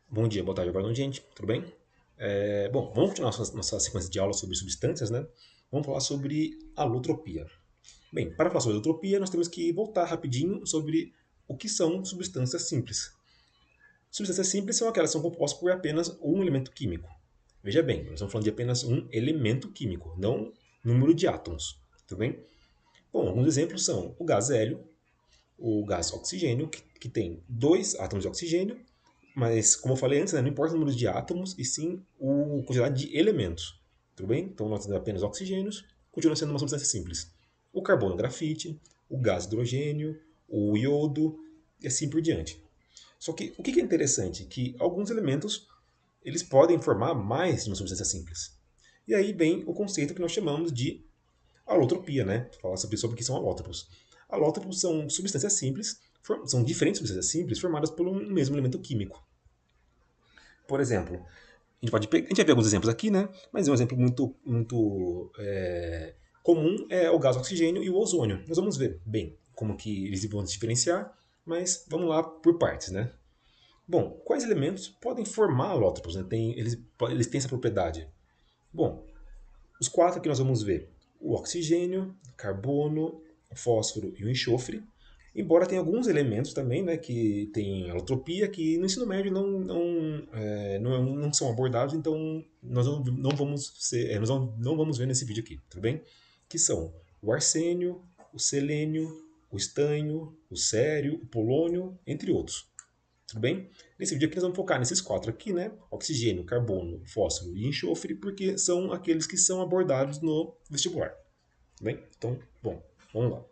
Bom dia, boa tarde, boa noite, gente. Tudo bem? Bom, vamos continuar nossa sequência de aulas sobre substâncias, né? Vamos falar sobre alotropia. Bem, para falar sobre alotropia, nós temos que voltar rapidinho sobre o que são substâncias simples. Substâncias simples são aquelas que são compostas por apenas um elemento químico. Veja bem, nós estamos falando de apenas um elemento químico, não número de átomos. Tudo bem? Bom, alguns exemplos são o gás hélio, o gás oxigênio, que tem dois átomos de oxigênio, mas, como eu falei antes, né, não importa o número de átomos, e sim a quantidade de elementos. Tudo bem? Então, nós temos apenas oxigênios, continua sendo uma substância simples. O carbono, o grafite, o gás hidrogênio, o iodo, e assim por diante. Só que o que é interessante? Que alguns elementos eles podem formar mais de uma substância simples. E aí vem o conceito que nós chamamos de alotropia, né? Falar sobre o que são alótropos. Alótropos são substâncias simples, são diferentes substâncias simples formadas por um mesmo elemento químico. Por exemplo, a gente vai ver alguns exemplos aqui, né? Mas um exemplo muito comum é o gás oxigênio e o ozônio. Nós vamos ver bem como que eles vão se diferenciar, mas vamos lá por partes, né? Bom, quais elementos podem formar alótropos? Né? Eles têm essa propriedade. Bom, os quatro que nós vamos ver: o oxigênio, o carbono, o fósforo e o enxofre. Embora tenha alguns elementos também, né, que tem alotropia, que no ensino médio não são abordados, então nós não vamos não vamos ver nesse vídeo aqui, tudo bem? Que são o arsênio, o selênio, o estanho, o cério, o polônio, entre outros. Tudo bem? Nesse vídeo aqui nós vamos focar nesses quatro aqui, né? Oxigênio, carbono, fósforo e enxofre, porque são aqueles que são abordados no vestibular. Tudo bem? Então, bom, vamos lá.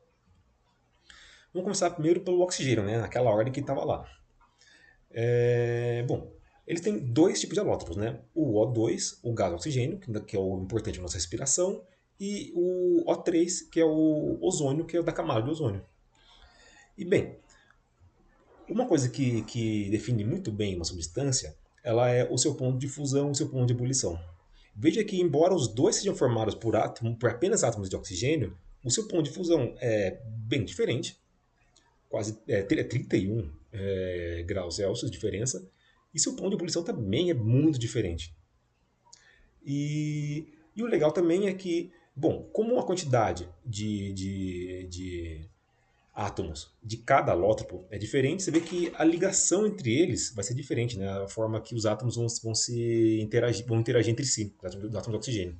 Vamos começar primeiro pelo oxigênio, né? Naquela ordem que estava lá. Bom, eles têm dois tipos de alótropos, né? O O2, o gás oxigênio, que é o importante na nossa respiração, e o O3, que é o ozônio, que é o da camada de ozônio. E bem, uma coisa que define muito bem uma substância, ela é o seu ponto de fusão e o seu ponto de ebulição. Veja que, embora os dois sejam formados por apenas átomos de oxigênio, o seu ponto de fusão é bem diferente, quase 31 graus Celsius de diferença, e seu ponto de ebulição também é muito diferente. E o legal também é que, bom, como a quantidade de átomos de cada alótropo é diferente, você vê que a ligação entre eles vai ser diferente, né? A forma que os átomos vão interagir entre si, os átomos de oxigênio.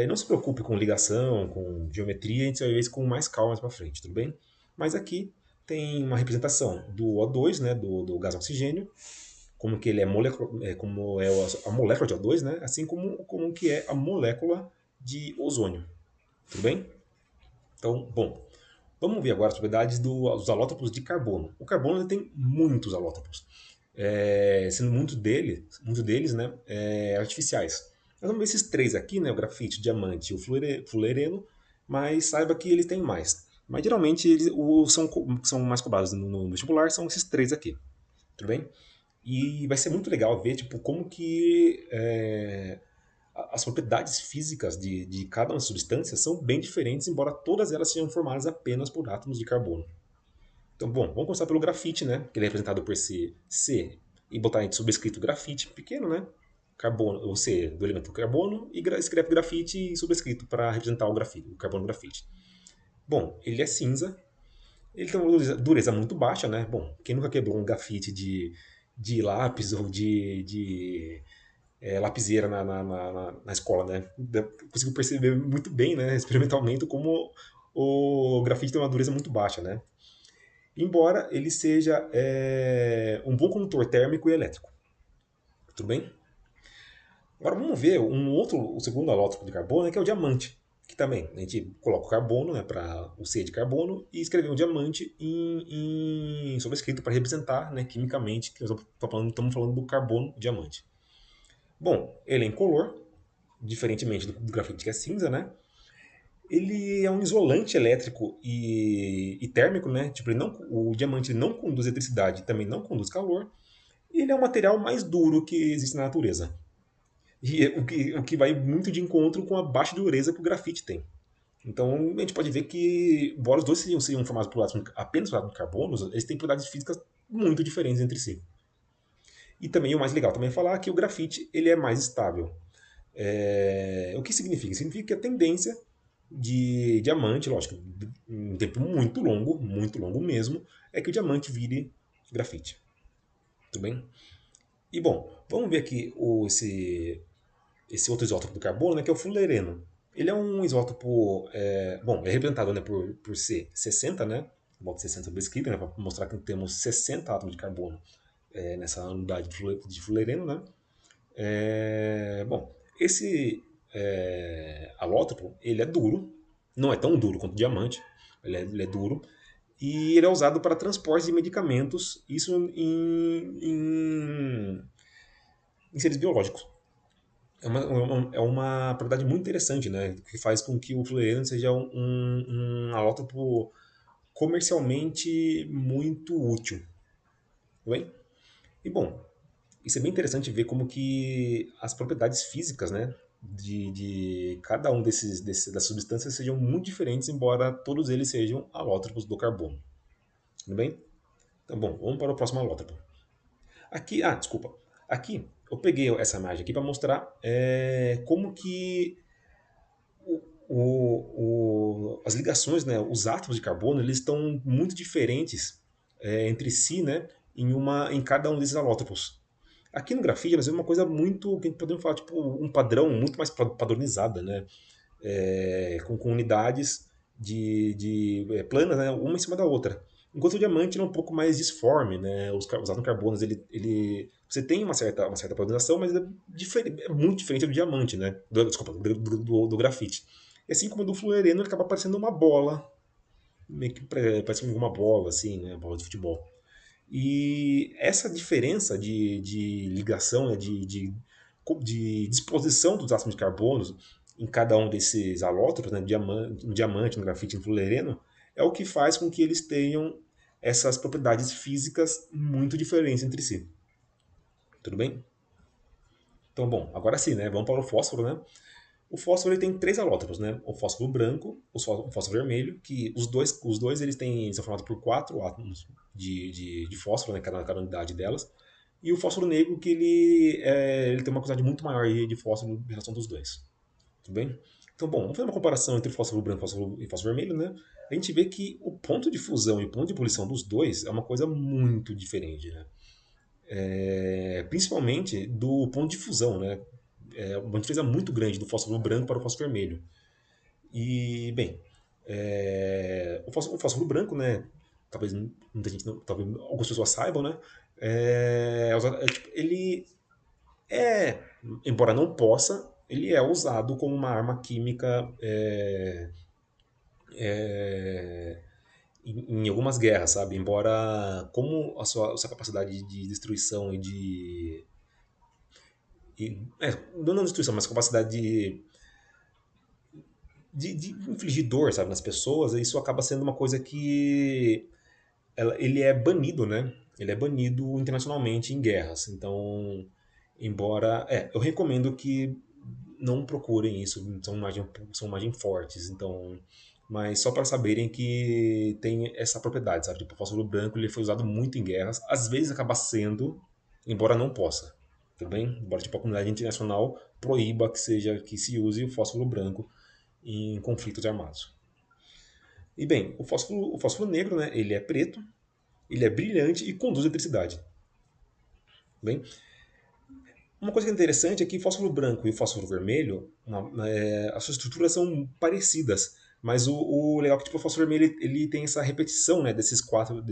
Não se preocupe com ligação, com geometria, a gente vai ver isso com mais calma mais para frente, tudo bem? Mas aqui tem uma representação do O2, né, do gás oxigênio, como que ele é como é a molécula de O2, né, assim como que é a molécula de ozônio, tudo bem? Então, bom, vamos ver agora as propriedades dos alótropos de carbono. O carbono ele tem muitos alótropos, sendo muito deles né, artificiais. Nós vamos ver esses três aqui, né, o grafite, o diamante e o fulereno, mas saiba que eles têm mais. Mas geralmente são mais cobrados no vestibular, são esses três aqui, tudo bem? E vai ser muito legal ver tipo, como que as propriedades físicas de cada uma das substâncias são bem diferentes, embora todas elas sejam formadas apenas por átomos de carbono. Então, bom, vamos começar pelo grafite, né? Que ele é representado por esse C e botar em sobrescrito grafite pequeno, né? Carbono, o C do elemento carbono, e escreve grafite sobrescrito para representar o carbono grafite. Bom, ele é cinza, ele tem uma dureza muito baixa, né? Bom, quem nunca quebrou um grafite de lápis ou de lapiseira na escola, né? Consigo perceber muito bem, né, experimentalmente, como o grafite tem uma dureza muito baixa, né? Embora ele seja um bom condutor térmico e elétrico. Tudo bem? Agora vamos ver o segundo alótropo de carbono, né, que é o diamante. Que também a gente coloca o carbono, né, para o C de carbono, e escrever o diamante em sobrescrito para representar, né, quimicamente, que nós estamos falando do carbono diamante. Bom, ele é incolor, diferentemente do grafite que é cinza, né? Ele é um isolante elétrico e térmico, né? Tipo, o diamante ele não conduz eletricidade e também não conduz calor. E ele é o material mais duro que existe na natureza. E o que vai muito de encontro com a baixa dureza que o grafite tem. Então, a gente pode ver que, embora os dois sejam formados apenas por átomos de carbono, eles têm propriedades físicas muito diferentes entre si. E também o mais legal também é falar que o grafite ele é mais estável. O que significa? Significa que a tendência de diamante, lógico, em um tempo muito longo mesmo, é que o diamante vire grafite. Tudo bem? E bom, vamos ver aqui esse outro isótopo do carbono, né, que é o fulereno. Ele é um isótopo, bom, é representado, né, por ser 60, né? Volta 60 subscrito, né, para mostrar que temos 60 átomos de carbono nessa unidade de fulereno, né? Bom, esse alótropo, ele é duro, não é tão duro quanto o diamante, ele é duro, e ele é usado para transporte de medicamentos, isso em seres biológicos. É uma propriedade muito interessante, né? Que faz com que o fluoreno seja um alótropo comercialmente muito útil. Tudo bem? E bom, isso é bem interessante ver como que as propriedades físicas, né, de cada um das substâncias sejam muito diferentes, embora todos eles sejam alótropos do carbono. Tudo bem? Então, bom, vamos para o próximo alótropo. Aqui, desculpa. Aqui eu peguei essa imagem aqui para mostrar como que as ligações, né, os átomos de carbono, eles estão muito diferentes entre si, né, em cada um desses alótropos. Aqui no grafite nós vemos uma coisa muito, que podemos falar, tipo, um padrão muito mais padronizada, né, com unidades de planas, né, uma em cima da outra. Enquanto o diamante é um pouco mais disforme, né, os átomos carbonos, você tem uma certa padronização, mas é muito diferente do diamante, né, desculpa, do grafite. E assim como o do fluoreno, ele acaba parecendo uma bola, meio que parece uma bola, assim, né? Bola de futebol. E essa diferença de ligação, né? De disposição dos átomos de carbono em cada um desses alótropos, né? No diamante, no grafite e no fluoreno, é o que faz com que eles tenham essas propriedades físicas muito diferentes entre si. Tudo bem? Então, bom, agora sim, né? Vamos para o fósforo, né? O fósforo ele tem três alótropos, né? O fósforo branco, o fósforo vermelho, que os dois são formados por quatro átomos de fósforo, né? Cada unidade delas. E o fósforo negro, que ele tem uma quantidade muito maior de fósforo em relação dos dois. Tudo bem? Então, bom, vamos fazer uma comparação entre o fósforo branco e fósforo vermelho, né? A gente vê que o ponto de fusão e o ponto de ebulição dos dois é uma coisa muito diferente, né? Principalmente do ponto de fusão, né? Uma diferença muito grande do fósforo branco para o fósforo vermelho. E, bem, o fósforo branco, né? Talvez muita gente não, talvez algumas pessoas saibam, né? Ele é, embora não possa, ele é usado como uma arma química em algumas guerras, sabe? Embora, como a sua capacidade de destruição não destruição, mas capacidade de infligir dor, sabe, nas pessoas, isso acaba sendo uma coisa que ele é banido, né? Ele é banido internacionalmente em guerras. Então, embora. Eu recomendo que não procurem isso, são imagens fortes. Então, mas só para saberem que tem essa propriedade, sabe? Tipo, o fósforo branco ele foi usado muito em guerras, às vezes acaba sendo, embora não possa. Tudo bem? Embora tipo, a comunidade internacional proíba que se use o fósforo branco em conflitos armados. E bem, o fósforo negro, né, ele é preto, ele é brilhante e conduz eletricidade. Bem, uma coisa que é interessante é que o fósforo branco e o fósforo vermelho, as suas estruturas são parecidas, mas o legal é que tipo, o fósforo vermelho ele tem essa repetição, né, desses quatro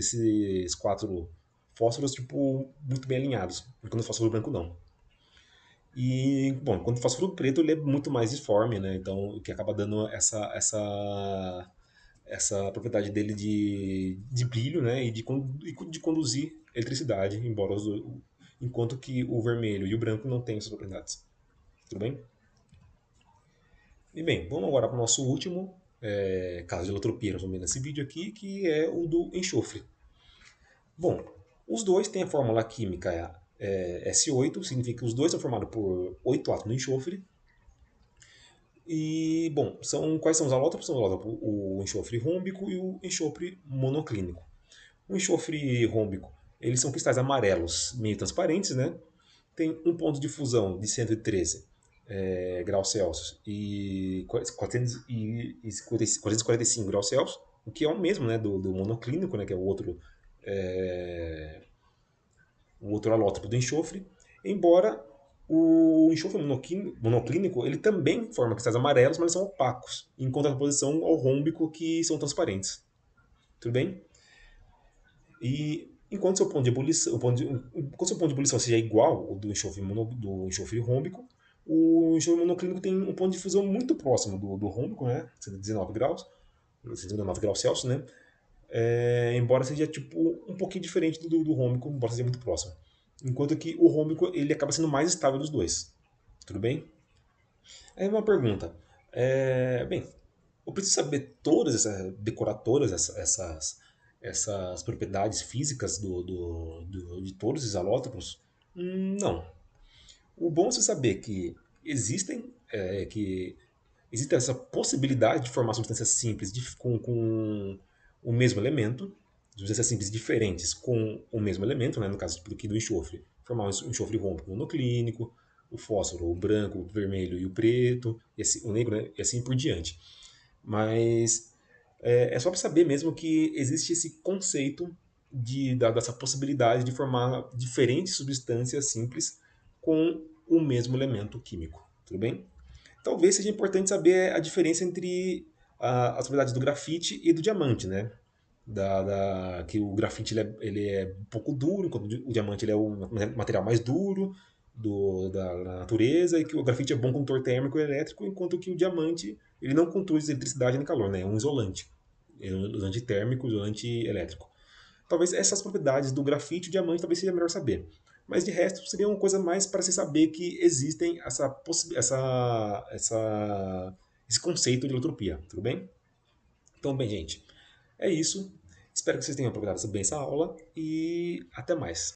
fósforos tipo, muito bem alinhados, enquanto o fósforo branco não. E, bom, enquanto o fósforo preto ele é muito mais disforme, né, então o que acaba dando essa propriedade dele de brilho, né, e de conduzir eletricidade, enquanto que o vermelho e o branco não têm essas propriedades. Tudo bem? E bem, vamos agora para o nosso último caso de elotropia, nós vamos ver nesse vídeo aqui, que é o do enxofre. Bom, os dois têm a fórmula química S8, significa que os dois são formados por 8 átomos de enxofre. E, bom, quais são os alótropos? São o enxofre rômbico e o enxofre monoclínico. O enxofre rômbico Eles são cristais amarelos, meio transparentes, né? Tem um ponto de fusão de 113 graus Celsius e 445 graus Celsius, o que é o mesmo, né, do monoclínico, né, que é é, o outro alótropo do enxofre, embora o enxofre monoclínico ele também forma cristais amarelos, mas eles são opacos, em contraposição ao rômbico, que são transparentes. Tudo bem? E enquanto seu ponto de ebulição, enquanto seu ponto de ebulição seja igual ao do enxofre rômbico, o enxofre monoclínico tem um ponto de fusão muito próximo do rômbico, né? 119 graus, 119 graus Celsius, né? Embora seja tipo um pouquinho diferente do rômbico, embora seja muito próximo. Enquanto que o rômbico ele acaba sendo mais estável dos dois. Tudo bem? Aí uma pergunta. Bem, eu preciso saber decorar todas essas propriedades físicas de todos os alótropos? Não. O bom é você saber que existe essa possibilidade de formar substâncias simples com o mesmo elemento, substâncias simples diferentes com o mesmo elemento, né, no caso do enxofre, formar um enxofre rômbico monoclínico, o fósforo, o branco, o vermelho e o preto, e assim, o negro, né, e assim por diante. Mas é só para saber mesmo que existe esse conceito dessa possibilidade de formar diferentes substâncias simples com o mesmo elemento químico. Tudo bem? Talvez seja importante saber a diferença entre as propriedades do grafite e do diamante, né? Que o grafite ele é um pouco duro, enquanto o diamante ele é o material mais duro da natureza, e que o grafite é bom condutor térmico e elétrico, enquanto que o diamante ele não conduz eletricidade nem calor, né? É um isolante. É um isolante térmico, isolante elétrico. Talvez essas propriedades do grafite e diamante talvez seja melhor saber. Mas de resto seria uma coisa mais para se saber que existem esse conceito de elotropia, tudo bem? Então, bem, gente, é isso. Espero que vocês tenham aproveitado bem essa aula e até mais.